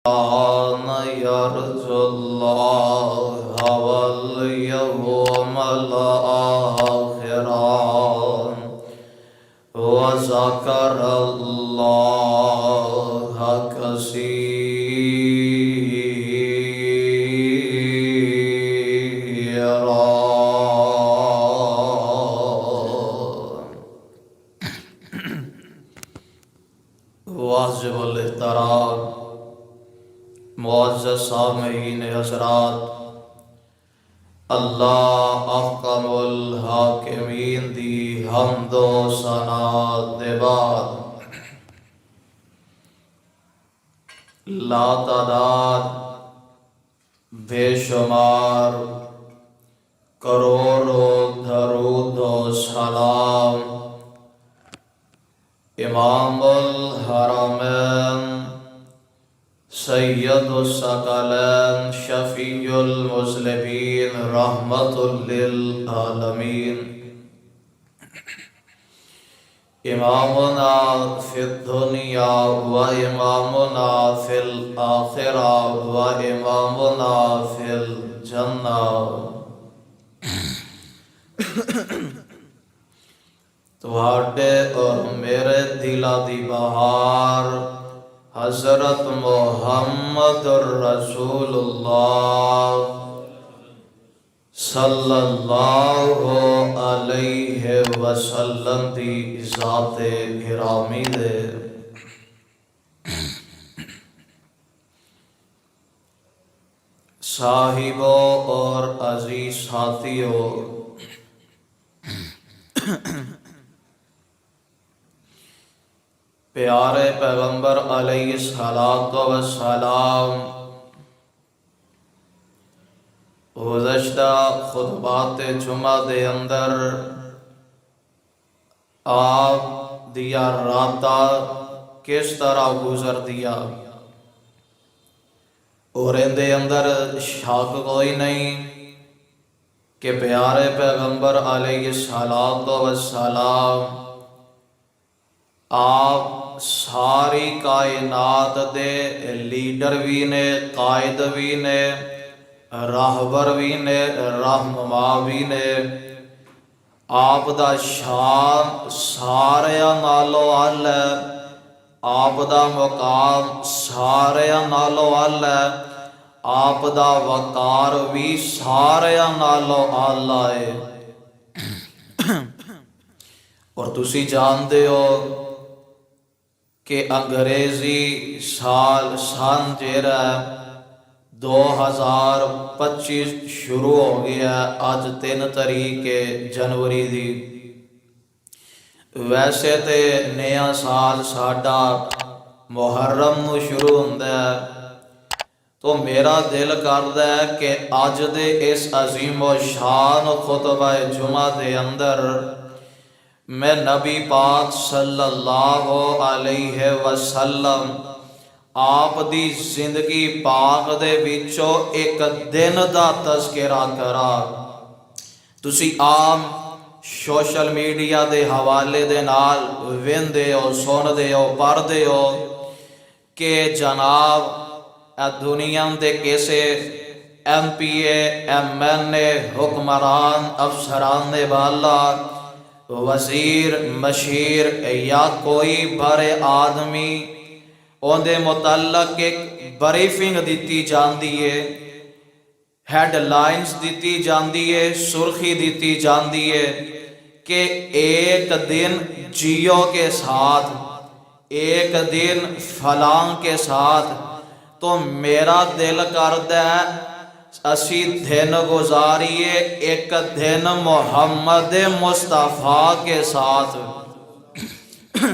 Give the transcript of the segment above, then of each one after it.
كان يرجو الله واليوم الآخر وذكر الله كثيرا. واجب الاحترام معزز سامعین حضرات، اللہ احکم الحاکمین دی حمد و ثنا دے بعد لا تعداد بے شمار کروڑوں درود و سلام امام الحرمین سید الثقلین شفیع المذنبین رحمت للعالمین امامنا فی الدنیا و امامنا فی الآخرہ و امامنا فی الجنہ. تواڈے اور میرے دلا دی بہار حضرت محمد رسول اللہ صلی اللہ علیہ وسلم دی ذات گرامی دے صاحبوں اور عزیز ساتھیوں، پیارے پیغمبر علیہ السلام گزشتہ خطبات جمعہ دے اندر آپ دیا راتہ کس طرح گزر دیا، اور ان دے اندر شک کوئی نہیں کہ پیارے پیغمبر علیہ السلام آپ ساری کائنات دے لیڈر بھی نے، قائد بھی نے، راہبر بھی نے، رہنما بھی نے. آپ دا شان ساریاں نالوں اعلی ہے، آپ دا مقام ساریاں نالوں اعلی ہے، آپ دا وقار بھی ساریاں نالوں اعلی ہے. اور تسی جاندے ہو کہ انگریزی سال سن جیرا 2025 شروع ہو گیا آج 3 تاریخ جنوری دی. ویسے تے نیا سال ساڈا محرم نو شروع ہوندا ہے، تو میرا دل کردا ہے کہ اج دے اس عظیم و شان خطبہ جمعہ دے اندر میں نبی پاک صلی اللہ علیہ وسلم آپ دی زندگی پاک دے وچوں ایک دن دا تذکرہ کرا. تسی عام سوشل میڈیا دے حوالے دے نال ویندے ہو، سندے ہو، پڑھدے ہو کہ جناب دنیا دے کسے M P A, M N اے، حکمران، افسران والا، وزیر، مشیر یا کوئی بڑے آدمی ان دے متعلق ایک بریفنگ دیتی جاندی ہے، ہیڈ لائنز دیتی جاندی ہے، سرخی دیتی جاندی ہے کہ ایک دن جیو کے ساتھ، ایک دن فلاں کے ساتھ. تو میرا دل کردا ہے اسی دن گزاریے ایک دن محمد مصطفیٰ کے ساتھ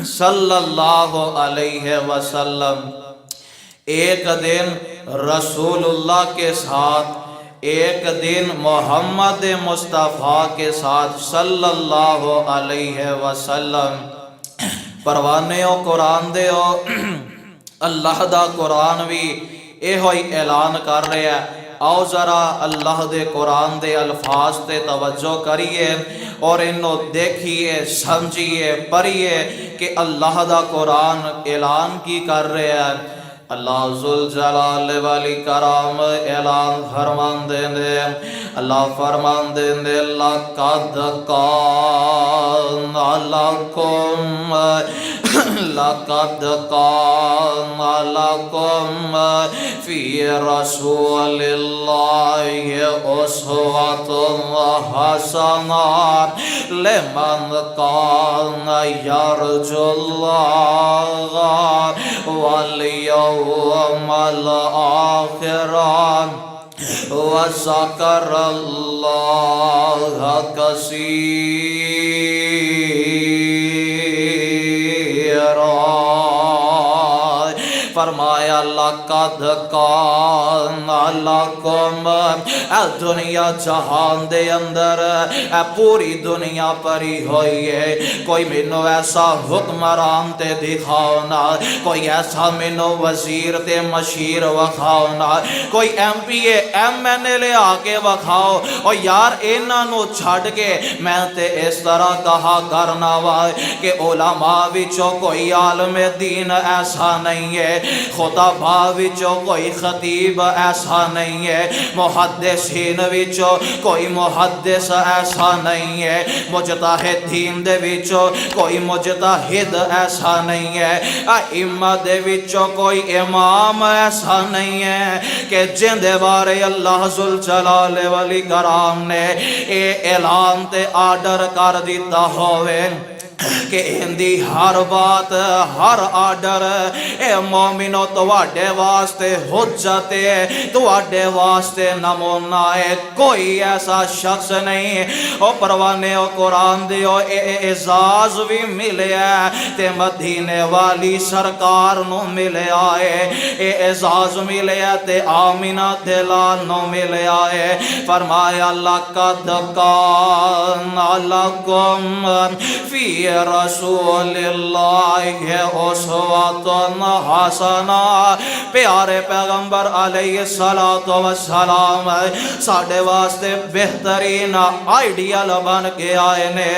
صلی اللہ علیہ وسلم، ایک دن رسول اللہ کے ساتھ، ایک دن محمد مصطفیٰ کے ساتھ صلی اللہ علیہ وسلم. پروانے ہو قرآن دے ہو، اللہ دا قرآن بھی یہ ہوئی اعلان کر رہے ہیں. آؤ ذرا اللہ دے قرآن دے الفاظ تے توجہ کریے اور انہوں دیکھیے، سمجھیے، پڑھیے کہ اللہ دا قرآن اعلان کی کر رہے ہیں. اللہ ذوالجلال والاکرام اعلان فرماندے نے اللہ فرماندے نے لقد کان لکم لقد کان لکم فی رسول اللہ اسوۃ حسنہ لمن کان یرجو اللہ والیوم الآخر وذکر اللہ کثیرا۔ فرمایا لقد کان لکم، اے دنیا جہان دے اندر اے پوری دنیا پری ہوئی ہے، کوئی مینو ایسا حکمران تے دکھاؤ نا، کوئی ایسا مینو وزیر تے مشیر وکھاؤ نا، کوئی M P A M N A لے آکے وکھاؤ، اور یار انہاں نو چھڑ کے میں تے اس طرح کہا کرنا وا کہ علماء وچوں کوئی عالم دین ایسا نہیں ہے، خطباء وچوں کوئی خطیب ایسا نہیں ہے، محدثین وچوں کوئی محدث ایسا نہیں ہے، مجتہدین دے وچوں کوئی مجتہد ایسا نہیں ہے، ائمہ دے وچوں کوئی امام ایسا نہیں ہے کہ جن دے بارے اللہ ذوالجلال والاکرام نے اے اعلان تے آرڈر کر دیتا ہوئے کہ اندی ہر بات ہر آرڈر اے مومنو تواڈے واسطے حجت ہے، تواڈے واسطے نمونہ ہے، کوئی ایسا شخص نہیں۔ او پروانے او قرآن دیو اے اعزاز بھی ملے تے مدینے والی سرکار نو ملے آئے، اے اعزاز ملے تے آمینہ دلال نو ملے آئے۔ فرمایا لقد کان لکم فی رسول اللہ اسوۃ حسنہ، پیارے پیغمبر علیہ السلام ساڑھے واسطے بہترین آئیڈیل بن کے آئے نے،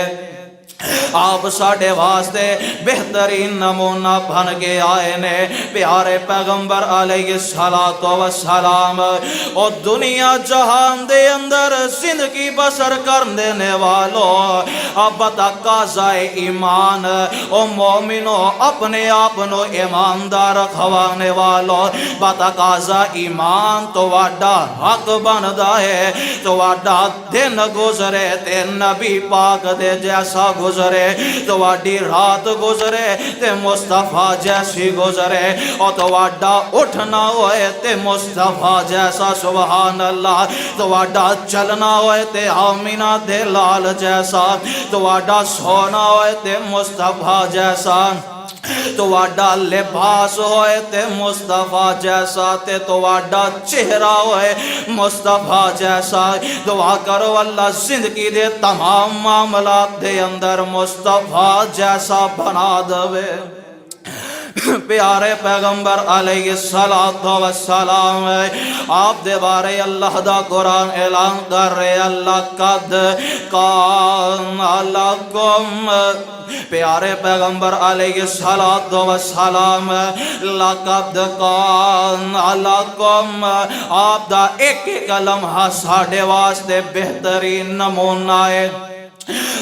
آپ ساڑھے واسطے بہترین نمونہ بن کے آئے نے، پیارے پیغمبر علیہ السلام اور دنیا جہان دے اندر زندگی بسر کرنے والوں اب تقاضا ایمان او مومنو اپنے آپنو ایماندار کھوانے والوں بتقاضا ایمان تو واڈا حق بندا ہے، تو واڈا دن گزرے تے نبی پاک دے جیسا گزرے، تو واڈی رات گزرے تے مصطفیٰ جیسی گزرے، اور تو واڈا اٹھنا ہوئے تے مصطفیٰ جیسا سبحان اللہ، تو واڈا چلنا ہوئے تے آمینہ دلال جیسا، تو واڈا سونا ہوئے تے مصطفیٰ جیسا، تو واڈا لباس ہوئے تے مصطفیٰ جیسا، تے تو واڈا چہرہ ہوئے مصطفیٰ جیسا۔ دعا کرو اللہ زندگی دے تمام معاملات دے اندر مصطفیٰ جیسا بنا دوے۔ پیارے پیغمبر علیہ السلام آپ دے بارے اللہ دا قرآن اعلان کر رہے، اللہ قد کان لکم، پیارے پیغمبر علیہ السلام لقد کان لکم، آپ دا ایک ایک لمحہ ساڑھے واسطے بہترین نمونہ ہے۔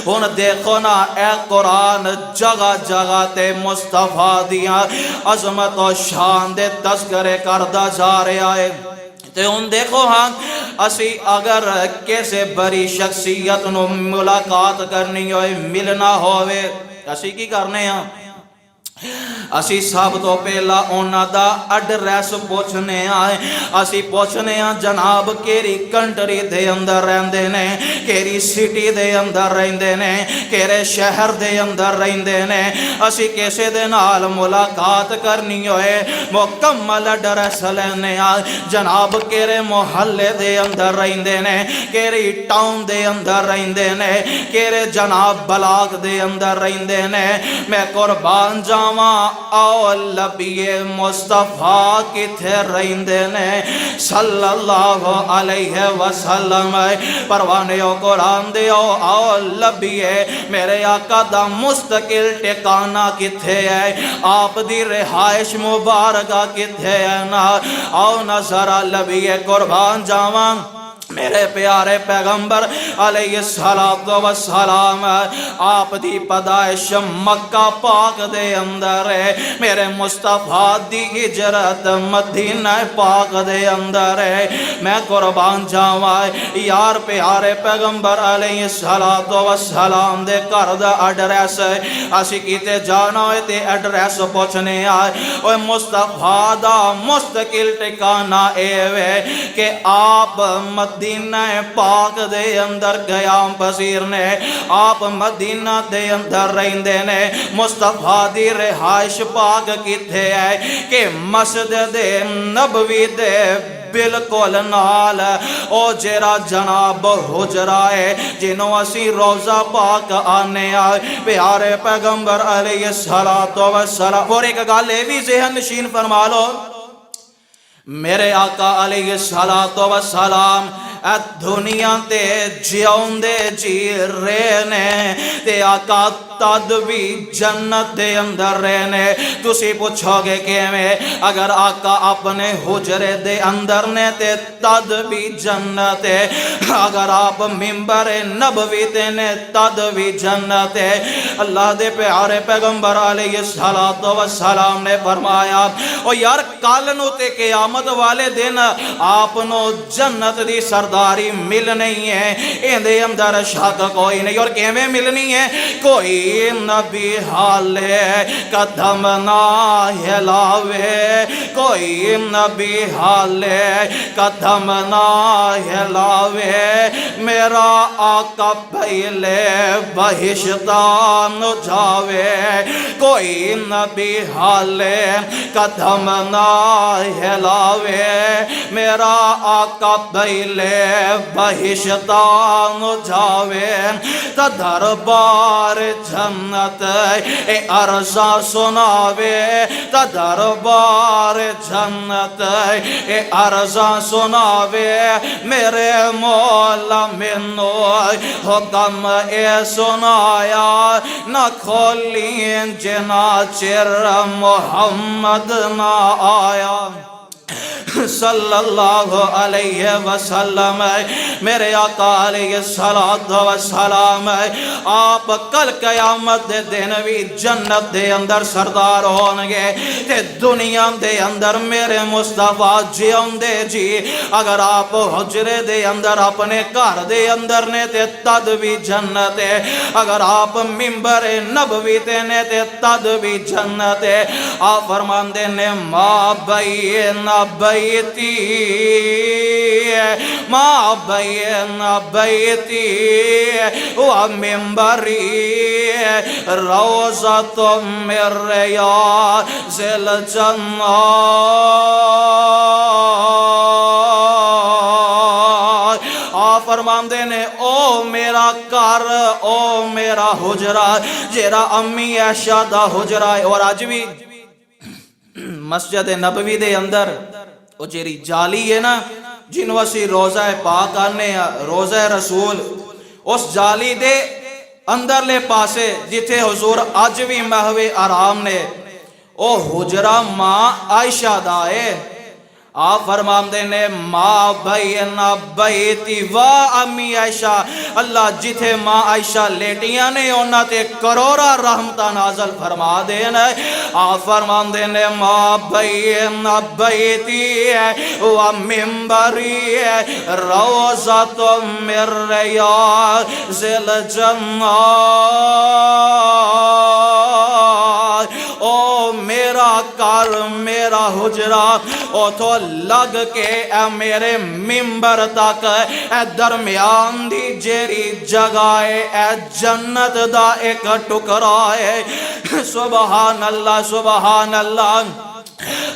ہن دیکھو نا اے قرآن جگہ جگہ تے مصطفیٰ دیاں عظمت و شان دے تذکرے کردہ جا رہے آئے، تے ہن دیکھو ہاں اسی اگر کیسے بڑی شخصیت نو ملاقات کرنی ہوئے ملنا ہوئے اسی کی کرنے ہاں، اسی سب تو پہلا اونا دا ایڈریس پوچھنے آئے، اسی پوچھنے آئے جناب کیری کنٹری دے اندر رہندے نے، کیری سٹی دے اندر رہندے نے، کیرے شہر دے اندر رہندے نے، اسی کیسے دے نال ملاقات کرنی ہوئے مکمل ایڈریس لینے آئے، جناب کیرے محلے دے اندر رہندے نے، کیری ٹاؤن دے اندر رہندے نے، کیرے جناب بلاک دے اندر رہندے نے، میں قربان جاواں او نبی مصطفیٰ کتھے رہندے نے صلی اللہ علیہ وسلم پروانیوں قرآن دیو او نبی میرے آقا دا مستقل ٹکانا کتھے ہے آپ دی رہائش مبارکہ کتھے ہے نا او نظر نبی قربان جاواں میرے پیارے پیغمبر علیہ السلام آپ دی پیدائش مکہ پاک دے اندر ہے میرے مصطفیٰ دی ہجرت مدینہ پاک دے اندر ہے میں قربان جاواں یار پیارے پیغمبر علیہ السلام دے گھر دا ایڈریس اسی کیتے جانا ہوئے تے ایڈریس پوچھنے آئے اوہ مصطفیٰ دا مستقل ٹھکانہ اے کہ آپ مدینہ پاک دے اندر قیام پذیر نے آپ مدینہ دے اندر رہندے نے مصطفیٰ دی رہائش پاک کتھے ہے کہ مسجد نبوی دے بالکل نال او جیرا جناب حجرہ ہے جنہوں اسی روزہ پاک آنے آئے پیارے پیغمبر علیہ السلام اور ایک گالے بھی ذہن نشین فرما لو میرے آقا علیہ السلام دنیا تے جیوندے جی رہنے تے آقا تد بھی جنت دے اندر رہنے تسی پوچھو گے کہ میں اگر آقا اپنے حجرے دے اندر نے تے تد بھی جنت ہے اگر آپ ممبر نبوی تے نے تد بھی جنت ہے اللہ دے پیارے پیغمبر علیہ السلام نے فرمایا او یار کل نو تے قیامت والے دن آپ نو جنت دی سرداری مل نہیں ہے ان دے اندر شک کوئی نہیں اور کیویں ملنی ہے کوئی نبی حالے قدم نہ ہلاوے کوئی نبی حالے قدم نہ ہلاوے میرا آقا پہلے بہشتان جاوے کوئی نبی حالے قدم نہ ہلاوے میرا آقا پہلے بہشتان جاوے تا دربار جنت اے عرضہ سناوے تا دربار جنت اے عرضہ سناوے میرے مولا منو حکم اے سنایا نہ کھولین جنا چر محمد نہ آیا صلی اللہ علیہ وسلم میرے آقا علیہ السلام آپ کل قیامت دے دن بھی جنت دے اندر سردار ہونگے تے دنیا دے اندر میرے مصطفیٰ جیوندے جی اگر آپ حجرے دے اندر اپنے گھر دے اندر نے تے تد بھی جنت ہے اگر آپ ممبر نبوی تے نے تے تد بھی جنت ہے آپ فرماندے نے ما بین بیتی ما بین بیتی و ممبری روضۃ من ریاض الجنہ آپ فرماندے نے او میرا گھر او میرا حجرہ جیرا امی عائشہ دا حجرہ ہے اور آج بھی مسجد نبوی دے اندر وہ جیری جالی ہے نا جنہوں اسی روزہ پاک آنے روزہ رسول اس جالی دے اندر لے پاسے جتھے حضور آج بھی محوے آرام نے او حجرہ ماں عائشہ دائے آپ فرماندے نے ماں بین بیتی و امی عائشہ اللہ جتھے ماں عائشہ لیٹیاں نے انہاں تے کروڑا رحمتہ نازل فرما دینا آپ فرماندے نے ماں بین بیتی و ممبری روضۃ من ریاض الجنہ او میرا گھر میرا حجرہ او تو لگ کے اے میرے ممبر تک اے درمیان دی جیری جگہ اے جنت دا ایک ٹکرا ہے سبحان اللہ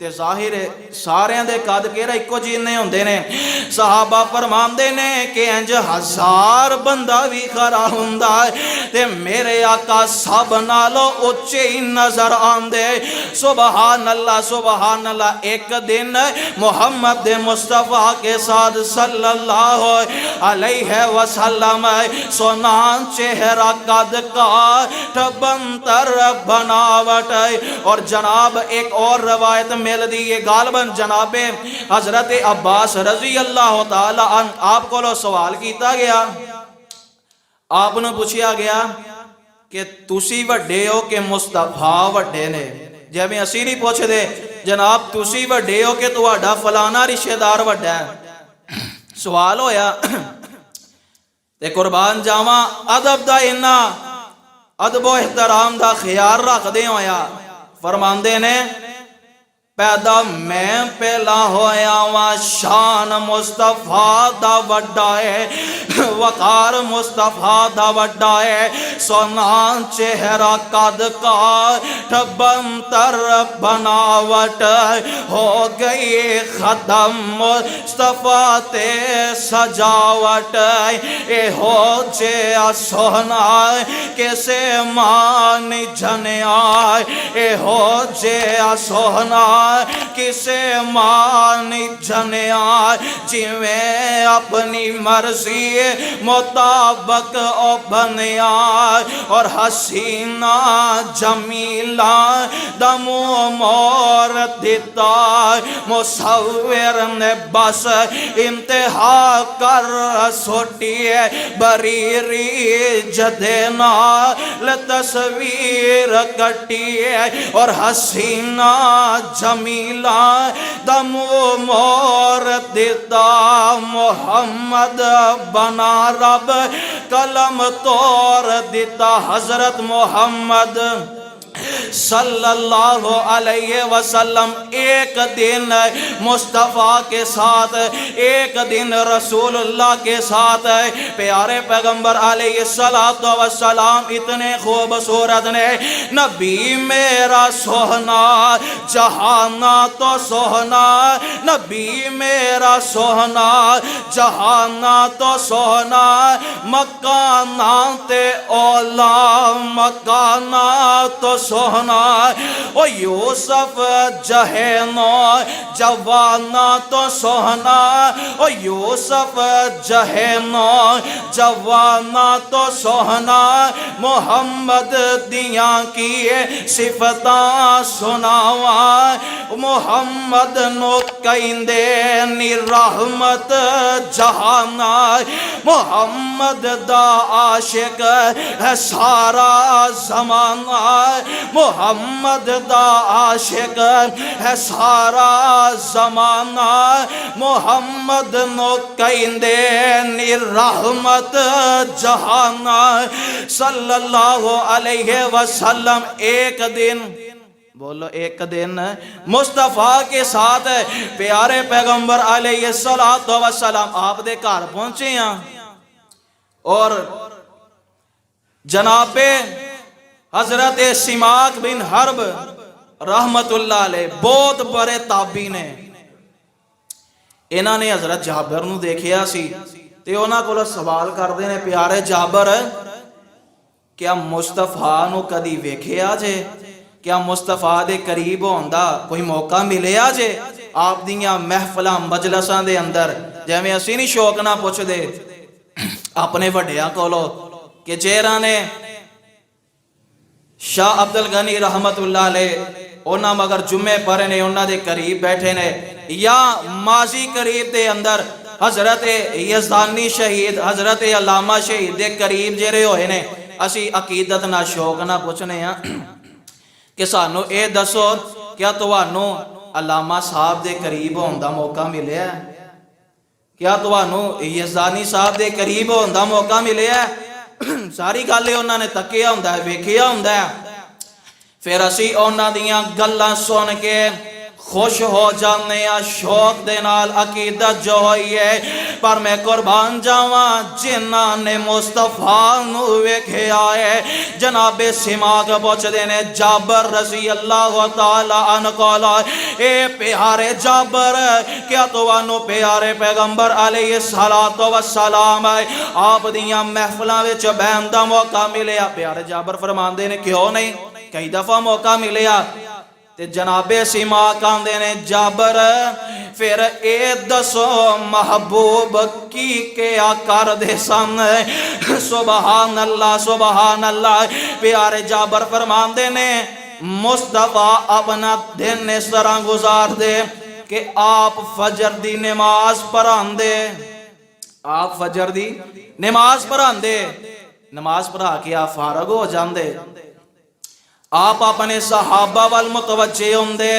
تے ظاہر سارے دے قد کیڑا اکو جینے ہوندے نے. صحابہ فرماندے نے کہ انج 1000 بندہ بھی کھڑا ہوندا تے میرے آقا سب نالوں اونچے ہی نظر آندے. سبحان اللہ سبحان اللہ. ایک دن محمد مصطفیٰ کے ساتھ صلی اللہ علیہ وسلم سونا چہرہ قد کاٹ بنتر بناوٹ. اور جناب ایک اور روایت مل دی ہے غالباً جناب حضرت عباس رضی اللہ تعالی عنہ آپ کو سوال کیتا گیا, آپ نے پوچھیا گیا کہ تسی وڈے ہو کہ مصطفیٰ وڈے نے. جب میں اسی نہیں پوچھ دے جناب تسی وڈے ہو کہ تہاڈا فلانا رشتہ دار وڈا ہے. سوال ہویا تے قربان جاواں ادب دا اینا ادب و احترام دا خیال رکھ دے ہویا فرماندے نے پیدا میں پہلا ہویا وا شان مصطفیٰ دا وڈا ہے, وقار مصطفیٰ دا وڈا ہے. سونا چہرہ قد کاٹ بنتر بناوٹ ہو گئی ختم مصطفیٰ تے سجاوٹ. اے ہو جیا سونا کیسے مان جنیا, اے ہو جیا سونا کسے مانی جنیا جی میں اپنی مرضی مطابق او بنیا. اور حسینہ جمیلہ دمو مور دیتا مصور نے بس انتہا کر سوٹی بریری جدینا لتصویر کٹی. اور حسینہ جمیلہ دمو مور دیتا محمد بنا رب قلم توڑ دیتا. حضرت محمد صلی اللہ علیہ وسلم ایک دن مصطفیٰ کے ساتھ ایک دن رسول اللہ کے ساتھ پیارے پیغمبر علیہ السلام اتنے خوبصورت نے. نبی میرا سوہنا جہانا تو سوہنا, نبی میرا سوہنا جہانا تو سوہنا. مکانات اولا مکانات تو سوہنا. او یوسف جہینو جوانا تو سوہنا, او یوسف جہینو جوانا تو سوہنا. محمد دیاں کی صفتاں سناواں, محمد نو کہندے نی رحمت جہانا. محمد دا عاشق ہے سارا زمانہ, محمد دا عاشق ہے سارا زمانہ. محمد نو کہندے نی رحمت جہانا. صلی اللہ علیہ وسلم ایک دن بولو ایک دن مصطفیٰ کے ساتھ پیارے پیغمبر علیہ السلام آپ دے گھر پہنچے ہیں. اور جناب حضرت سماک بن حرب رحمت اللہ علیہ بہت بڑے تابعی نے. انہوں نے حضرت جابر نو دیکھیا سی تے انہاں کولوں سوال کردے نے پیارے جابر کیا مصطفیٰ نو کدی ویکھیا جے, کیا مصطفیٰ دے قریب ہوندا کوئی موقع ملیا جے آپ دیاں محفلاں مجلساں دے اندر. جویں اسی نہیں شوق نہ پوچھ دے اپنے وڈیاں کولوں کہ جیراں نے شاہ عبدالغنی رحمت اللہ علیہ انہاں مگر جمعے پڑھے نے انہاں دے قریب بیٹھے نے, یا ماضی قریب دے اندر حضرت یزدانی شہید حضرت علامہ شہید دے قریب جیرے ہوئے نے. اسی عقیدت نہ شوق نہ پوچھنے ہیں کہ سانو اے دسو کیا توانو علامہ صاحب دے قریب ہوندا موقع ملے ہے, کیا توانو یزدانی صاحب دے قریب ہوندا موقع ملے ہے. ساری گالے انہوں نے تکیا ہوندا ہے ویکھیا ہوندا ہے. پھر اسی انہاں دیاں گلاں سن کے خوش ہو جانے یا شوق دے نال عقیدت جو ہوئی ہے، پر میں قربان جاواں جنہاں نے مصطفیٰ نو ویکھیا ہے۔ جناب سماک پوچھدے نے جابر رضی اللہ تعالی عنہ کولو، اے پیارے جابر کیا تانوں پیارے پیغمبر علیہ السلام آپ دیاں محفلاں وچ بہن دا موقع ملیا؟ پیارے جابر فرماندے نے کیوں نہیں، کئی دفعہ موقع ملیا۔ تے جناب سماک آندے نے جابر پھر اے دسو محبوب کی کیا کر دے سن؟ سبحان اللہ سبحان اللہ۔ پیارے جابر فرماندے نے مصطفیٰ اپنا دن اس طرح گزار دے کہ آپ فجر دی نماز پڑھان دے، آپ فجر دی نماز پڑھان دے، نماز پڑھا کے آپ فارغ ہو جان دے، آپ اپنے صحابہ والمتوجہ ہوں دے،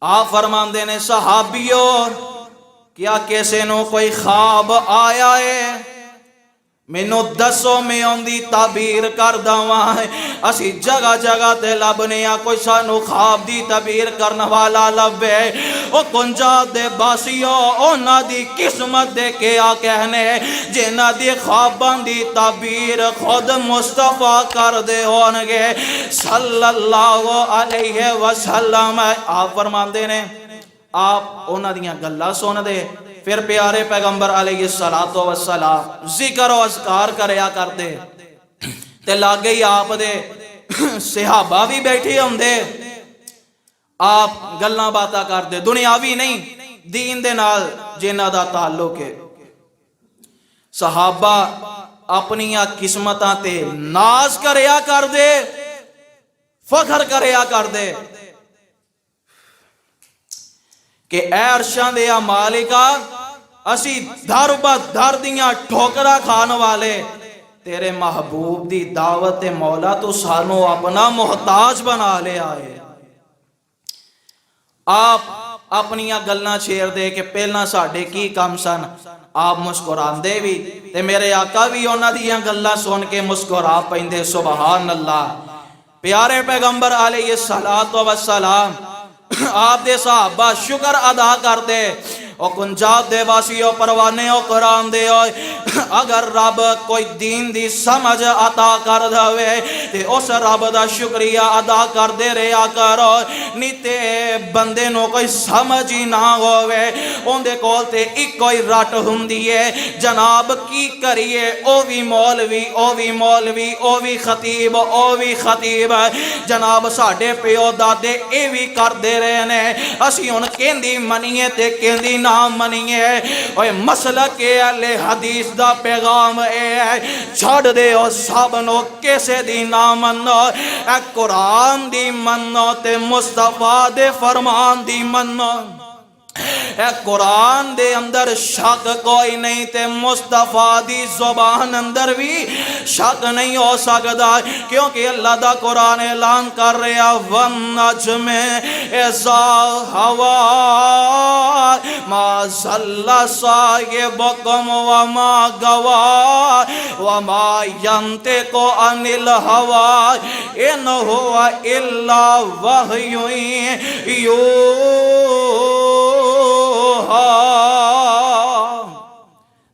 آپ فرماندے نے صحابیوں کیا کیسے نو کوئی خواب آیا ہے؟ مینو دسو میں ان دی تعبیر کر داواں۔ اسی جگہ جگہ تے لبنے کوئی سانو خواب دی تعبیر کرنے والا لبے، او کنجاب دے باسیو اونا دی قسمت دے کیا کہنے جنہ دی خوابان دی تعبیر خود مصطفیٰ کر دے ہونگے صلی اللہ علیہ وسلم۔ آپ فرماندے نے آپ اونا دیاں گلہ سن دے، پھر پیارے پیغمبر علیہ السلام ذکر و اذکار کریا کرتے، تے لاگے ہی آپ دے صحابہ بھی بیٹھے ہوں دے، آپ گلنا باتا کرتے، دنیاوی نہیں دین دے نال جنہ دا تعلق ہے۔ صحابہ اپنی قسمتاں تے ناز کریا کر دے، فخر کریا کر دے کہ اے عرشاں دے مالکا اسی در با در دیاں ٹھوکرا کھان والے تیرے محبوب دی دعوت مولا تو سانو اپنا محتاج بنا لے آئے۔ آپ اپنیاں گلنا چھیر دے کہ پہلا ساڑھے کی کم سن، آپ مسکران دے بھی تے میرے آقا بھی اونا دیاں گلنا سن کے مسکرا پہندے سبحان اللہ۔ پیارے پیغمبر علیہ السلام آپ دے صحابہ شکر ادا کر دے، او کنجاب دے واسیو پروانے او قرآن دے ہوئے اگر رب کوئی دین دی سمجھ عطا کر دوے تے اس رب دا شکریہ ادا کر دے رہا کرو، نیتے بندے نو کوئی سمجھ ہی نہ ہوئے ان دے کول تے ایک کوئی رٹ ہندی ہے جناب کی کریے او بھی مولوی او بھی مولوی او بھی خطیب او بھی خطیب جناب ساڑھے پیو دادے اے بھی کر دے رہے نے، اسی ان کیندی منیے تے کیندی نہ منیے، اوہ مسلک اہل حدیث دا پیغام اے چھڑ دے او سب نو کیسے دی نہ منو، اے قرآن دی منو تے مصطفیٰ دے فرمان دی منو، اے قرآن دے اندر شک کوئی نہیں تے مصطفیٰ دی زبان اندر بھی شک نہیں ہو سکتا، کیونکہ اللہ دا قرآن اعلان کر رہا وَالنَّجْمِ اِذَا هَوَىٰ مَا ضَلَّ صَاحِبُكُمْ وَمَا غَوَىٰ وَمَا يَنطِقُ عَنِ الْهَوَىٰ إِنْ هُوَ إِلَّا وَحْيٌ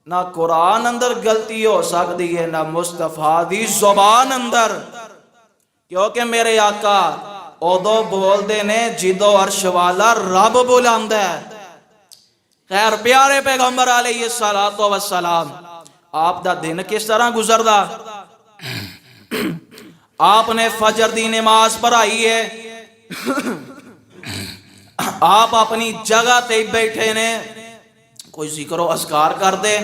نہ قرآن اندر غلطی ہو سکتی ہے نہ مصطفیٰ دی زبان اندر، کیونکہ میرے آقا ادو بول دے نے جدو عرش والا رب بلند ہے۔ خیر پیارے پیغمبر علیہ السلام آپ دا دن کس طرح گزر دا؟ آپ نے فجر دی نماز پڑھائی ہے، آپ اپنی جگہ تے بیٹھے نے، کوئی ذکر و اذکار کر دے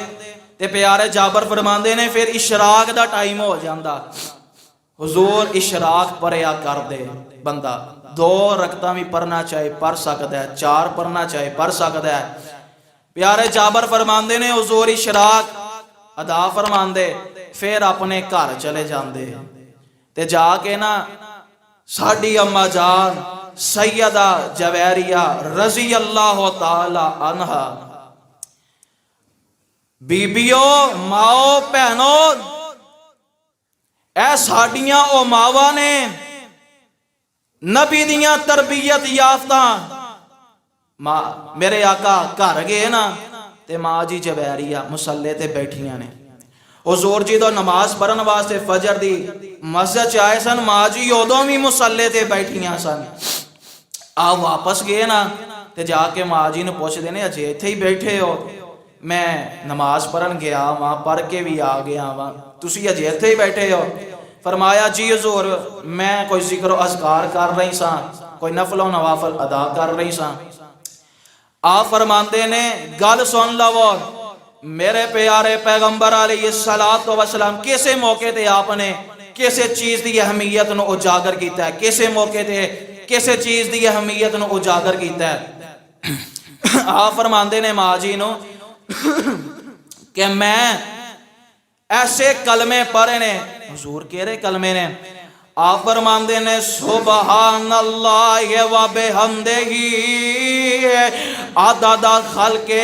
تے پیارے جابر فرماندے نے پھر اشراق دا ٹائم ہو جاندہ، حضور اشراق پڑھیا کر دے، بندہ 2 رکعتاں بھی پڑھنا چاہے پڑھ سکتا ہے، 4 پڑھنا چاہے پڑھ سکتا ہے۔ پیارے جابر فرماندے نے حضور اشراق ادا فرماندے پھر اپنے گھر چلے جاندے تے جا کے نا ساڑھی اماں جان سیدہ جویریہ رضی اللہ تعالی عنہ بیبیو ماؤ پہنو اے ساڑھیاں او ماوا نے نبی دیاں تربیت یافتہ میرے آقا گھر گئے نا تے ماں جی جویریہ مسلے تے بیٹھیاں نے حضور جی تو نماز پڑھن واسطے فجر دی مسجد چ آئے سن ماں جی ادوں بھی مسلے تے بیٹھیاں سن آپ واپس گئے نا تے جا کے ماں جی نے پوچھتے نے اجے ایتھے ہی بیٹھے ہو میں نماز پڑھن گیا وہاں پڑھ کے بھی آ گیا وہاں تسی اجے ایتھے ہی بیٹھے ہو فرمایا جی حضور میں کوئی ذکر و اذکار کر رہی ساں کوئی نفل و نوافل ادا کر رہی ساں آپ فرماندے نے گل سن لو میرے پیارے پیغمبر علیہ الصلوۃ والسلام کیسے موقع تے آپ نے کیسے چیز دی اہمیت نو اجاگر کیتا ہے کیسے موقع تے کیسے چیز دی اہمیت نو اجاگر کیتا ہے آپ فرماندے نے ماں جی نو کہ میں ایسے کلمے پڑھے نے حضور کہڑے کلمے نے آپ فرماندے نے سبحان اللہ و بحمدہ عدد خلقہ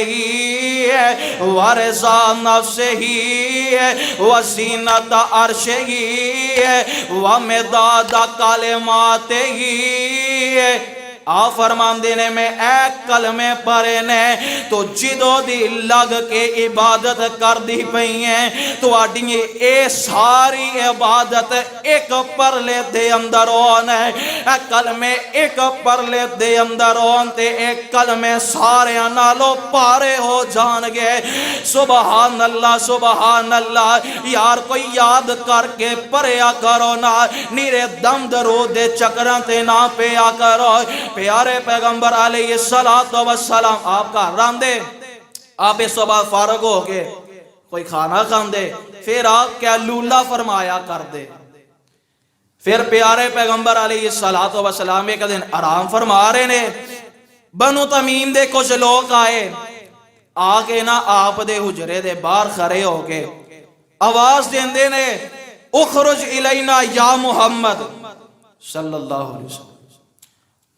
و رضا نفسہ و زینت عرشہ و مداد کلماتہ آپ فرماندے نے میں ایک کلمے پڑھے نے تو جدو دی لگ کے عبادت کر دی پئی ہیں تو آڈی اے ساری عبادت ایک پرلے دے اندر ہون ہے ایک کلمے ایک پرلے دے اندر ہون تے ایک کلمے سارے نالو پارے ہو جان گے سبحان اللہ یار کوئی یاد کر کے پریا کرو نا نیرے دم درود چکران تے نا پیا کرو پیارے پیغمبر علیہ الصلوۃ والسلام آپ کا راندے آپ اس صبح فارغ ہو کے کوئی کھانا کھاندے پھر آپ کیا لولا فرمایا کر دے پھر پیارے پیغمبر علیہ الصلوۃ والسلام ایک دن آرام فرما رہے نے بنو تمیم دے کچھ لوگ آئے آگے نا آپ دے حجرے دے باہر کھڑے ہو کے آواز دیندے نے اخرج الینا یا محمد صلی اللہ علیہ وسلم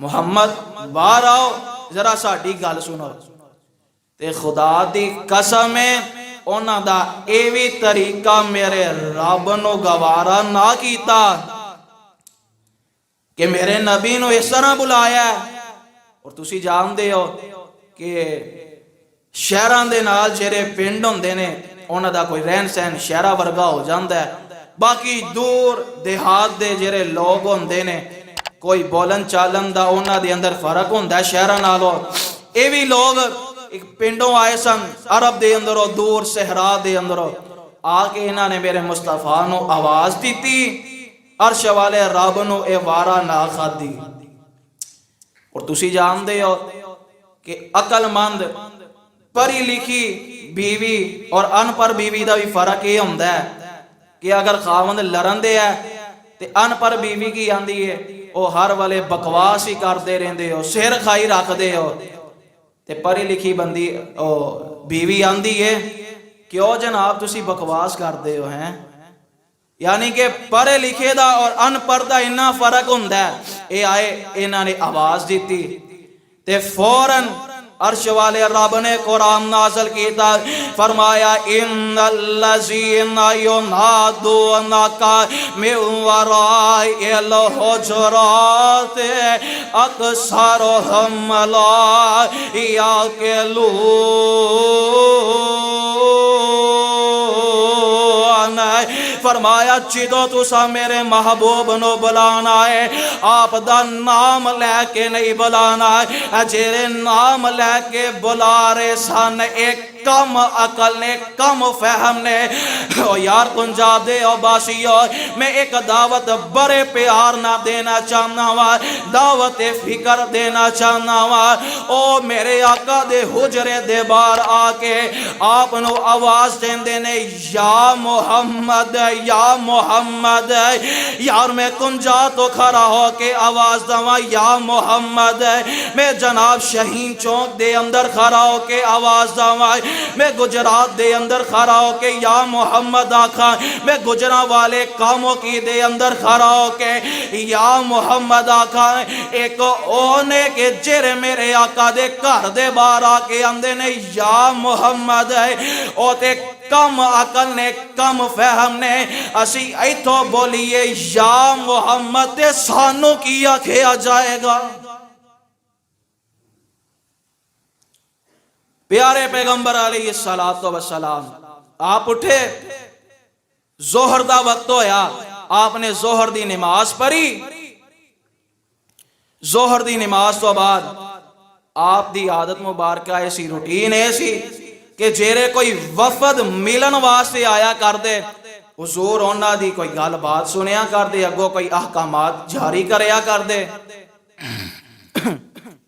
محمد باہر آؤ ذرا ساڈی گل سنو تے خدا دی قسم ہے انہاں دا ایویں طریقہ میرے رب نو گوارا نہ کیتا کہ میرے نبی نو اس طرح بلایا ہے اور تسی جان دے ہو کہ شہراں دے نال جڑے پنڈ ہوندے نے انہاں دا کوئی رہن سہن شہراں ورگا ہو جاندا ہے باقی دور دیہات دے جڑے لوگ ہوندے نے کوئی بولن چالن دا انہاں دے اندر فرق ہوندا ہے شہراں نالوں اے وی لوگ ایک پنڈوں آئے سن عرب دے اندروں دور صحرا دے اندروں آ کے انہاں نے میرے مصطفیٰ نو آواز دیتی عرش والے رب نو اے وارا نہ کھادی اور تسی جان دے ہو کہ عقل مند پڑھی لکھی بیوی اور ان پڑھ بیوی دا بھی فرق یہ ہوندا ہے کہ اگر خاوند لڑن دے ہے تے ان پڑھ بیوی کی آندی ہے او ہر والے بکواس ہی کر دے رہندے ہو سر کھائی رکھ دے ہو تے پڑھی لکھی بندی او بیوی آندی ہے کیوں جناب تسی بکواس کر دے ہو ہیں یعنی کہ پڑھے لکھے دا اور ان پڑھ دا اتنا فرق ہوندا ہے اے آئے انہاں نے آواز دیتی تے فوراً عرش والے رب نے قرآن نازل کیتا فرمایا ان الذین ینادونک من وراء الحجرات اکثرهم لا یعقلون فرمایا جدو تسا میرے محبوب نو بلانا ہے آپ دا نام لے کے نہیں بلانا ہے جیرے نام لے کے بلا رہے سن ایک کم عقل نے کم فہم نے او یار کنجا دے او باسی ہو میں ایک دعوت بڑے پیار نہ دینا چاہنا ہوا دعوت فکر دینا چاہنا ہوا او میرے آقا دے حجرے دے بار آکے آپ نو آواز دین دینے یا محمد یار میں کنجا تو کھڑا ہو کے آواز دوا یا محمد میں جناب شہین چوک دے اندر کھڑا ہو کے آواز دوا میں گجرات دے اندر کھڑا ہو کے یا محمد آکھا میں گجرا والے کاموں کی دے اندر کھڑا ہو کے یا محمد آکھا ایک اونے کے جرے میرے آقا دے کر دے بارا کے اندے نے یا محمد او تے کم عقل نے کم فہم نے اسی ایتھو بولیے یا محمد تے سانو کیا کھیا جائے گا پیارے پیغمبر علیہ الصلوۃ والسلام آپ اٹھے، ظہر دا وقت ہویا، آپ نے ظہر دی نماز پڑھی۔ ظہر دی نماز تو بعد آپ دی عادت مبارکہ ایسی روٹین ایسی کہ جیرے کوئی وفد ملن واسطے آیا کر دے، حضور انہاں دی کوئی گل بات سنیا کر دے، اگوں کوئی احکامات جاری کریا کر دے۔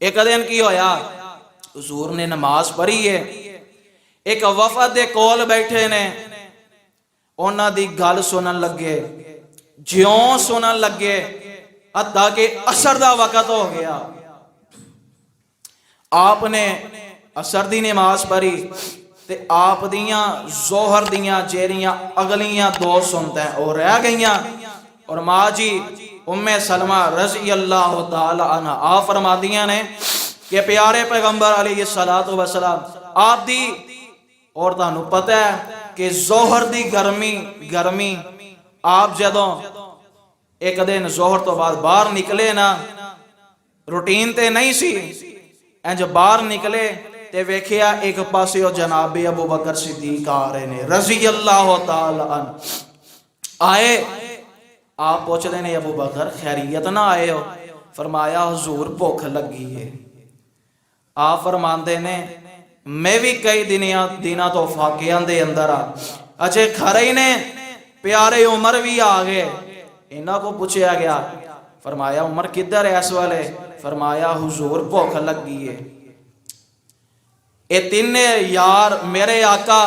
ایک دن کی ہویا، حضور نے نماز پڑھی ہے، ایک وفد دے کول بیٹھے نے، انہاں دی گل سنن لگے، جیوں سنن لگے، حتیٰ کہ عصر دا وقت ہو گیا۔ آپ نے عصر دی نماز پڑھی تے آپ دیاں ظہر دیاں جیریاں اگلیاں دو سنتیں اور رہ گئیاں، اور ماں جی ام سلمہ رضی اللہ تعالی عنہ آپ فرما دیاں نے کہ پیارے پیغمبر علیہ الصلوۃ والسلام آپ دی، اور تانوں پتہ ہے کہ ظہر دی گرمی آپ جدوں ایک دن ظہر تو بعد باہر نکلے نا، روٹین تے نہیں سی، انج باہر نکلے تے ویکھیا ایک پاسے جناب ابو بکر صدیق آ رہے نے رضی اللہ تعالی عنہ۔ آئے، آپ پوچھتے ہیں ابو بکر خیریت نہ آئے ہو؟ فرمایا حضور بھوک لگی ہے۔ آپ فرماندے نے میں بھی کئی دنوں تو فاقیاں دے اندر اچھے کھرے نے، پیارے عمر بھی آ گئے، انہاں کو پوچھیا گیا، فرمایا عمر کدھر ہے اس والے؟ فرمایا حضور بھوک لگی ہے۔ اے تین یار میرے آقا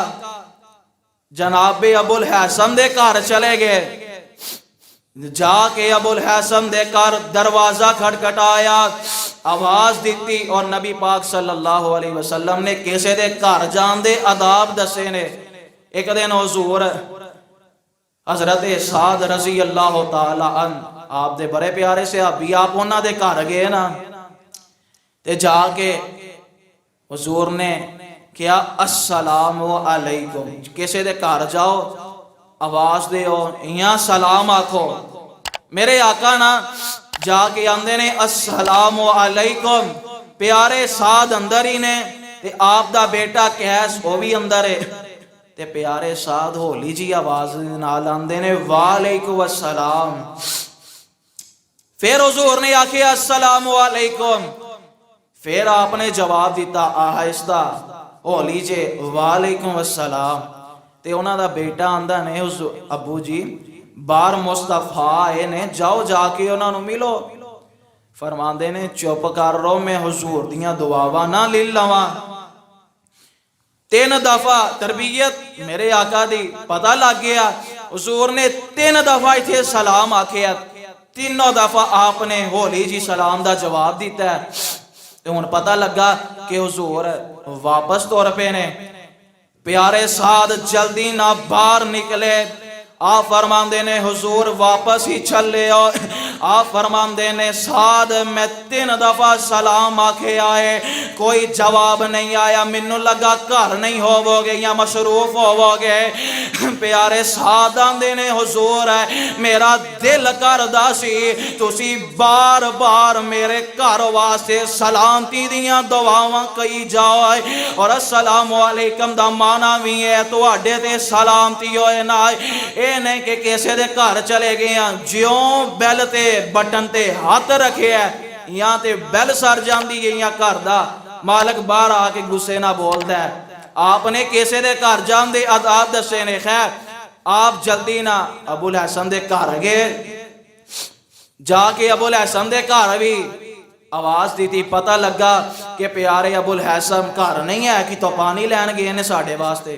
جناب ابو الحسن دے گھر چلے گئے، جا کے ابو الحسن دے گھر دروازہ کھٹکھٹایا، آواز دیتی، اور نبی پاک صلی اللہ علیہ وسلم نے کیسے دے گھر جان دے آداب دسے نے۔ ایک دن حضور حضرت سعد رضی اللہ تعالی عنہ آپ دے بڑے پیارے صحابی، آپ انہاں دے گھر گئے نا، تے جا کے حضور نے کیا السلام علیکم، کیسے دے گھر جاؤ آواز دے ہو یہاں سلام آکھو، میرے آقا نا جا کے آندے نے السلام علیکم، پیارے سعد اندر ہی نے تے آپ دا بیٹا قیس وہ بھی اندر ہے، تے پیارے سعد ہولی جی آواز نال آندے نے وعلیکم السلام۔ پھر حضور نے آکھے السلام علیکم، پھر آپ نے جواب دیتا آہستہ ہولی جے وعلیکم السلام، تے انہاں دا بیٹا آندا نے ابو جی بار مصطفیٰ آئے نے، جاؤ جا کے انہاں نو ملو۔ فرماندے نے چپ کر رہو، میں حضور دیاں دعاواں نہ لے لواں۔ 3 دفعہ تربیت میرے آقا دی پتہ لگ گیا، حضور نے 3 دفعہ ایتھے سلام آکھیا، 3 دفعہ آپ نے ہولی جی سلام دا جواب دیتا ہے، تو ہن پتہ لگا کہ حضور واپس طور پہ نے۔ پیارے سعد جلدی نہ باہر نکلے، آپ فرماندے نے حضور واپس ہی چلے، اور آپ فرماندے نے سعد میں 3 دفعہ سلام آکھے آئے، کوئی جواب نہیں آیا، منو لگا گھر نہیں ہوو گے یا مصروف ہوو گے۔ پیارے سعد آندے نے حضور میرا دل کردا سی تسی بار بار میرے گھر واسطے سلامتی دیاں دعاواں کئی جاؤ، اور السلام علیکم دا معنی بھی ہے تواڈے تے سلامتی ہوئے نہ، اے نہیں کہ کیسے دے گھر چلے گئے ہیں جیوں بیل تے بٹن تے ہاتھ رکھے ہے، یہاں تے بیل سر جاندی ہے، یہاں گھر دا مالک باہر آ کے غصے نہ بولتا ہے۔ آپ نے کیسے دے گھر جان دے آداب دسے نے۔ خیر آپ جلدی نہ ابو الحسن دے گھر گئے، جا کے ابو الحسن دے گھر بھی آواز دیتی، پتہ لگا کہ پیارے ابو الحسن گھر نہیں ہے، کہ تو پانی لین گئے نے ساڈے واسطے،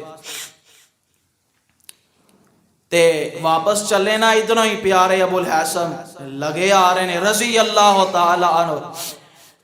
تے واپس چلے نا، ادھروں ہی پیارے ابو الحسن لگے آ رہے نے رضی اللہ تعالی عنہ۔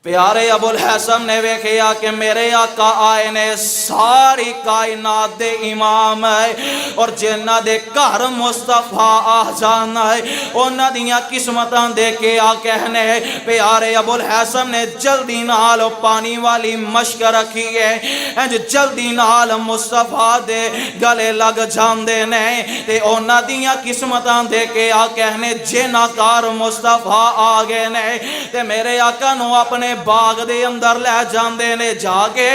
پیارے ابو الحسن نے ویکھیا کہ میرے آقا آئے نے، ساری کائنات دے امام ہے، اور جنہ دے گھر مصطفیٰ آ جانا ہے انہاں دیاں قسمتاں دے کے آ کہنے۔ پیارے ابو الحسن نے جلدی نال پانی والی مشک رکھی ہے، جلدی نال مصطفیٰ دے گلے لگ جاندے نے، تے انہاں دیاں قسمتاں دے کے آ کہنے جنہ کار مصطفیٰ آ گئے نے، تے میرے آقا نو اپنے باغ دے اندر لے جاندے نے جا کے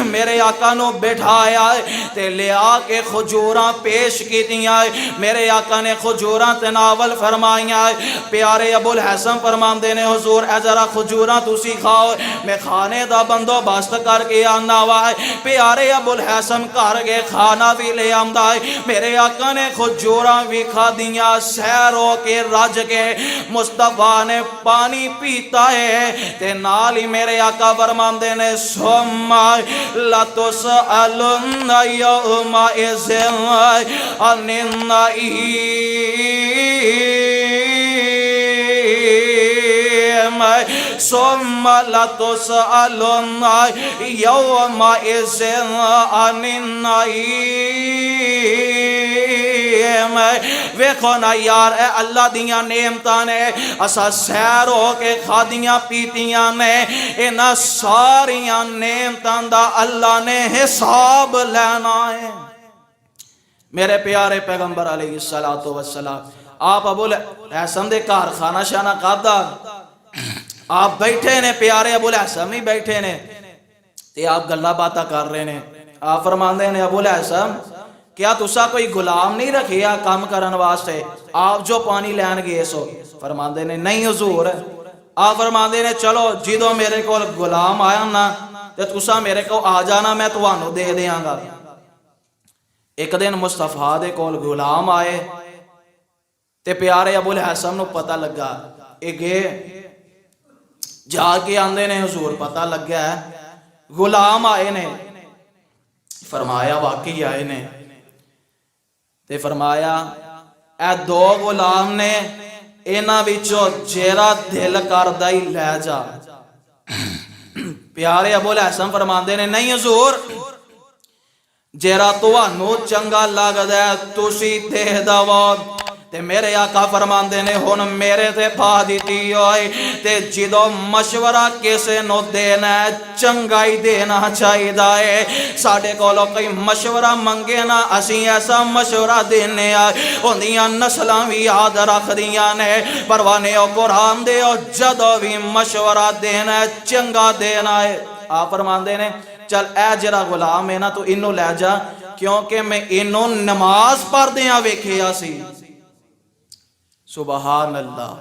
میرے آقا نو بٹھایا تے لیا کے کھجوراں پیش کیتیاں میرے آقا نے کھجوراں تناول فرمائیاں پیارے ابو الحسن فرماندے نے حضور اے ذرا کھجوراں تسی کھاؤ میں کھانے دا بندوبست کر کے آنا وا پیارے ابو الحسن کر کے کھانا بھی لے آندا میرے آقا نے کھجوراں بھی کھا دیاں سیر ہو کے رج کے مصطفیٰ نے پانی پیتا ہے تے نال ہی میرے آقا فرماندے نے ثم لتسألن یومئذ عن النعیم ثم لتسألن یومئذ عن النعیم ویکھو نا یار اے اللہ دیاں نعمتاں نے اسا سیر ہو کے کھادیاں پیتیاں نے انہاں ساریاں نعمتاں دا اللہ نے حساب لینا ہے میرے پیارے پیغمبر علیہ السلام آپ ابو الحسن دے گھر کھانا شانا کھادا آپ بیٹھے نے پیارے ابو الحسن ہی بیٹھے نے تے آپ گلا باتاں کر رہے نے آپ فرماندے نے ابو الحسن کیا تسا کوئی غلام نہیں رکھیا کام کرن واسطے آپ جو پانی لین گئے سو فرماندے نے نہیں حضور آپ فرماندے نے چلو جدو میرے کو غلام آیا نا تے تسا میرے کو آ جانا میں تانوں دے دیاں گا ایک دن مصطفیٰ دے کول غلام آئے تے پیارے ابو الحسن نو پتہ لگا اے گئے جا کے آندے نے حضور پتہ لگ گیا ہے غلام آئے نے فرمایا واقعی آئے نے تے فرمایا اے دو غلام نے انہاں وچوں جیڑا دل کردا ہی لے جا پیارے ابو الحسن فرماندے نے نہیں حضور جیڑا تانوں چنگا لگدا ہے تسی دے دو تے میرے آقا فرماندے نے ہن میرے تے پا دتی ہوئے تے جدو مشورہ کسے نو دینا ہے چنگا ہی دینا چاہیے ہے ساڈے کولوں کوئی مشورہ منگے نا اسی ایسا مشورہ دینے ہوندیاں نسلاں وی یاد رکھ دیاں نے پروانے او قرآن دے او جدو بھی مشورہ دینا ہے چنگا دینا ہے آپ فرماندے نے چل اے جرا غلام ہے نا تو انہوں لے جا کیونکہ میں انہوں نماز پڑھ دیاں ویکھیا سی سبحان اللہ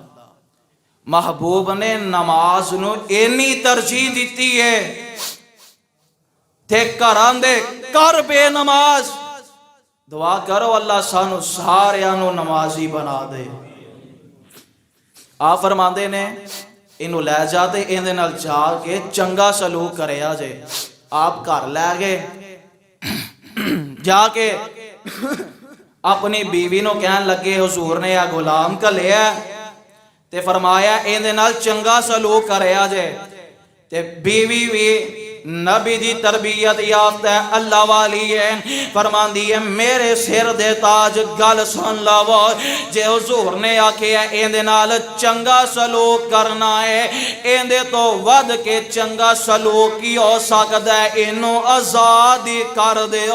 محبوب نے نماز نو اینی ترجیح دیتی ہے تے کراں دے کر بے نماز دعا کرو اللہ سانو ساریاں نو نمازی بنا دے آپ فرماندے نے انہوں لے جاتے اندے نال جا کے چنگا سلوک کرے آجے آپ گھر لے گئے جا کے اپنی بیوی نو کہن لگے حضور نے یا غلام کا لیا تے فرمایا اندے نال چنگا سلوک کرے آجے تے بیوی بھی نبی دی تربیت یافتہ ہے اللہ والی ہے فرمان دی ہے میرے سر دے تاج گل سن لاو جے حضور نے آکھے ہے ایندے نال چنگا سلوک کرنا ہے ایندے تو ود کے چنگا سلوک کی ہو سکتا ہے انہوں آزادی کر دے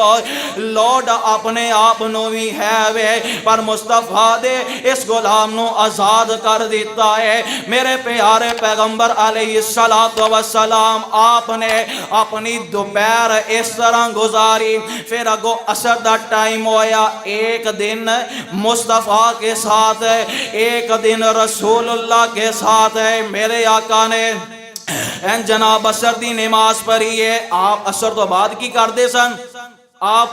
لوڈ اپنے آپ نو بھی ہے وے پر مصطفیٰ دے اس غلام نو آزاد کر دیتا ہے میرے پیارے پیغمبر علیہ السلام آپ نے اپنی دوپہر اس طرح گزاری پھر اگو عصر دا ٹائم ہویا ایک دن مصطفیٰ کے ساتھ ایک دن رسول اللہ کے ساتھ میرے آقا نے جناب عصر دی نماز پڑھی ہے آپ عصر تو بعد کی کر دے سن آپ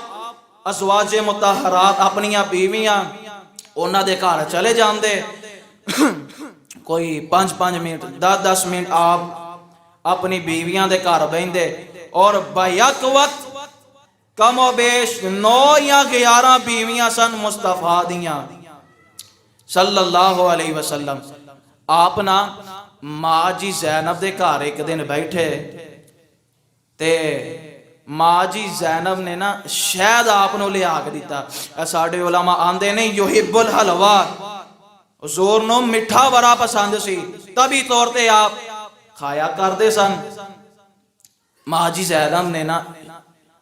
ازواج مطہرات اپنیاں بیویاں انہاں دے گھر چلے جان دے کوئی 5-5 منٹ 10-10 منٹ آپ اپنی بیویاں دے گھر بیندے اور بیک وقت کم و بیش 9 یا 11 بیویاں سن مصطفیٰ دیاں صلی اللہ علیہ وسلم آپ نا ماں جی زینب دے گھر ایک دن بیٹھے تے ماں جی زینب نے نا شاید آپ نو لے آگ دیتا ساڑھے علماء آندے نے یحب الحلوہ حضور نو مٹھا برا پسند سی تبھی طورتے آپ کھایا کر دے سن ماں جی زینب نے نا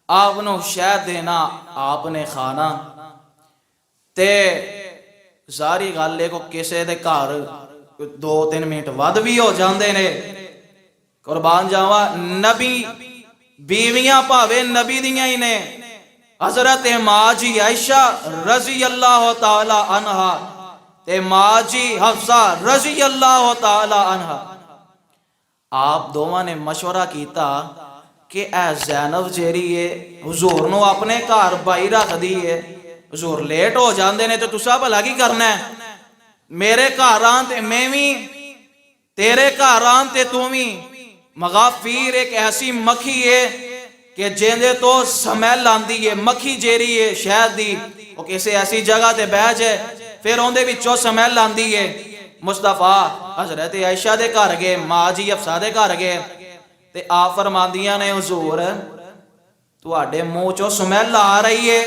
آپ نو شاید دینا آپ نے کھانا تے زاری گالے کو کسے دے کار 2-3 منٹ ود بھی ہو جاندے نے قربان جاواں نبی بیویاں پاوے نبی دیاں ہی نے حضرت ماں جی عائشہ رضی اللہ تعالی عنہا تے ماں جی حفصہ رضی اللہ تعالی عنہا آپ دونوں نے مشورہ کیتا کہ اے زینب جیری ہے حضور نو اپنے گھر بائی رکھ دی ہے حضور لیٹ ہو جاندے نے تو تسا بھلا کی کرنا ہے میرے گھر آن تے میں بھی تیرے گھر آن تے تو بھی مغافیر ایک ایسی مکھی ہے کہ جیندے تو سمیل آندی ہے مکھی جیری ہے شہد دی وہ کسی ایسی جگہ تے بہ جائے پھر اوندے وچوں سمیل آندی ہے مصطفیٰ حضرت عائشہ دے گھر گئے ماں جی حفصہ دے گھر گئے تے آپ فرماندیاں نے حضور تواڈے منہ چوں سمیل آ رہی ہے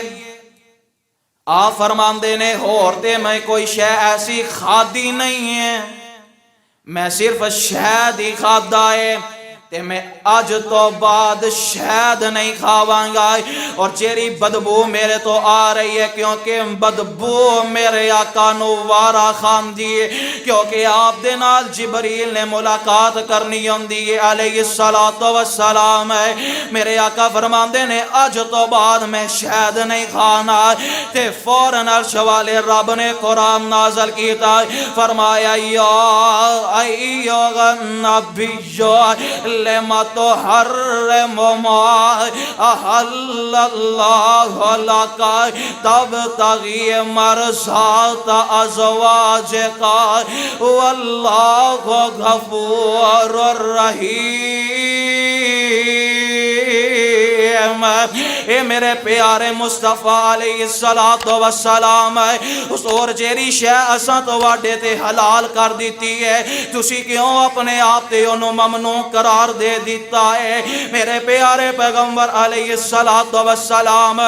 آپ فرماندے نے ہور تے میں کوئی شے ایسی کھادی نہیں ہے میں صرف شہد ہی کھادا ہے تے میں آج تو بعد شہد نہیں کھاواں گا اور جیری بدبو میرے تو آ رہی ہے کیونکہ بدبو میرے آقا نوارا خان دیئے کیونکہ آپ دے نال جبریل نے ملاقات کرنی ہوندی ہے علیہ السلام ہے میرے آقا فرماندے نے آج تو بعد میں شہد نہیں کھانا تے فوراً عرش والے رب نے قرآن نازل کیتا فرمایا یا ایوہ النبیو لما تحرم ما احل اللہ لکا تبتغی مرضات ازواجک واللہ غفور رحیم اے میرے پیارے مصطفیٰ علیہ السلام حضور جیری شے اساں تواڈے تے حلال کر دیتی ہے تسی کیوں اپنے آپ تے انہوں ممنوع قرار دے دیتا ہے میرے پیارے پیغمبر علیہ السلام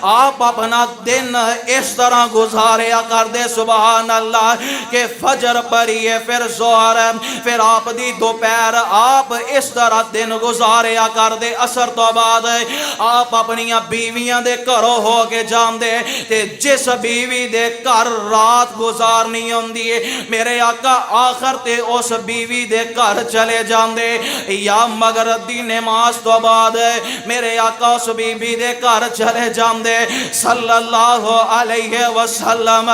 آپ اپنا دن اس طرح گزاریا کر دے سبحان اللہ کہ فجر پڑھیے پھر ظہر پھر آپ دی دوپہر آپ اس طرح دن گزاریا کر دے عصر تو بعد آپ اپنی بیویاں دے گھروں ہو کے جان دے تے جس بیوی دے گھر رات گزارنی ہوندی ہے میرے آقا آخر تے اس بیوی دے گھر چلے جان دے یا مغرب دی نماز تو بعد میرے آقا اس بیوی دے گھر چلے جان دے صلی اللہ علیہ وسلم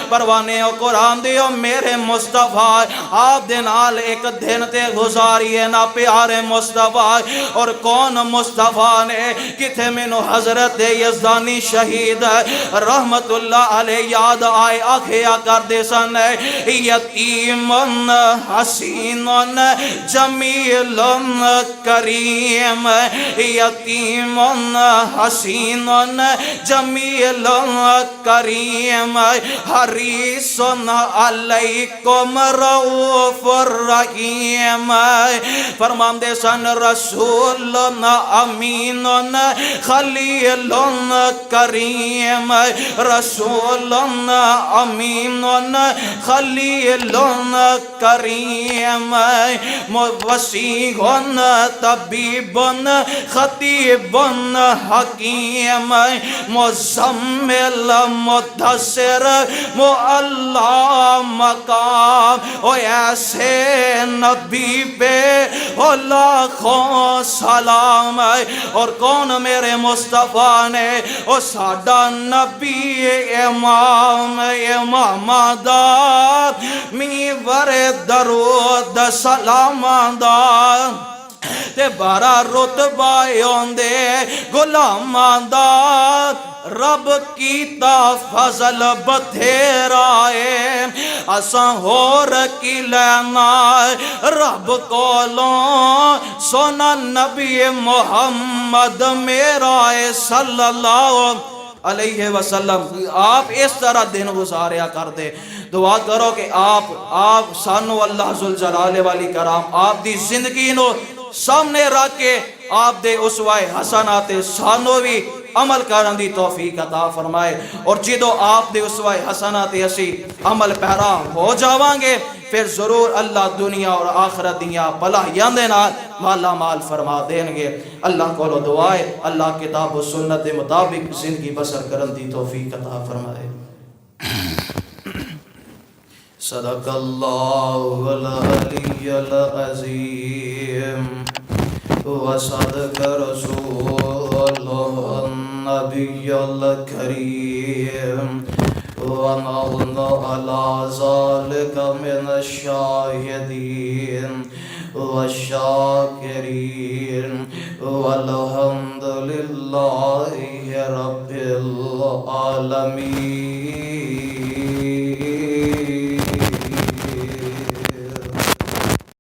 پروانے و قرآن دیو میرے مصطفیٰ آپ دنال ایک دن تے گزاریے نا پیارے مصطفیٰ اور کون مصطفیٰ نے کتھے منو حضرت یزدانی شہید رحمت اللہ علیہ یاد آئے آکھیا کر دے سن یتیم حسین جمیل کریم یتیم حسین جمیل کریم حریص علیکم رؤوف الرحیم فرمان دے سن رسول امین خلیل کریم رسول امین خلیل کریم وسیع طبیب خطیب حکیم مزمل مدثر معلا مقام او ایسے نبی پہ لاکھوں سلام اور کون میرے مصطفیٰ نے او ساڈا نبی امام دار میور درود سلام دار تے بارا رتبہ ہوندے غلامان دا رب کیتا فضل بتھیرا ہے اساں ہور کی لینا رب کولوں سونا نبی محمد میرا ہے صلی اللہ علیہ وسلم آپ اس طرح دن گزاریا کر دے دعا کرو کہ آپ سانو اللہ ذوالجلال والی کرام آپ دی زندگی نو سامنے رکھ کے آپ دے اسوہ حسنات سانو بھی عمل کرن دی توفیق عطا فرمائے اور جدو آپ دے اسوہ حسنات اسی عمل پیرا ہو جاواں گے پھر ضرور اللہ دنیا اور آخرت دنیا بھلائیاں دے نال مالا مال فرما دیں گے اللہ کو دعائے اللہ کتاب و سنت دے مطابق زندگی بسر کرن دی توفیق عطا فرمائے صدق اللہ العلی العظیم وصدق رسوله النبي الكريم ونحن على ذلك من الشاهدين والشاكرين والحمد لله رب العالمين.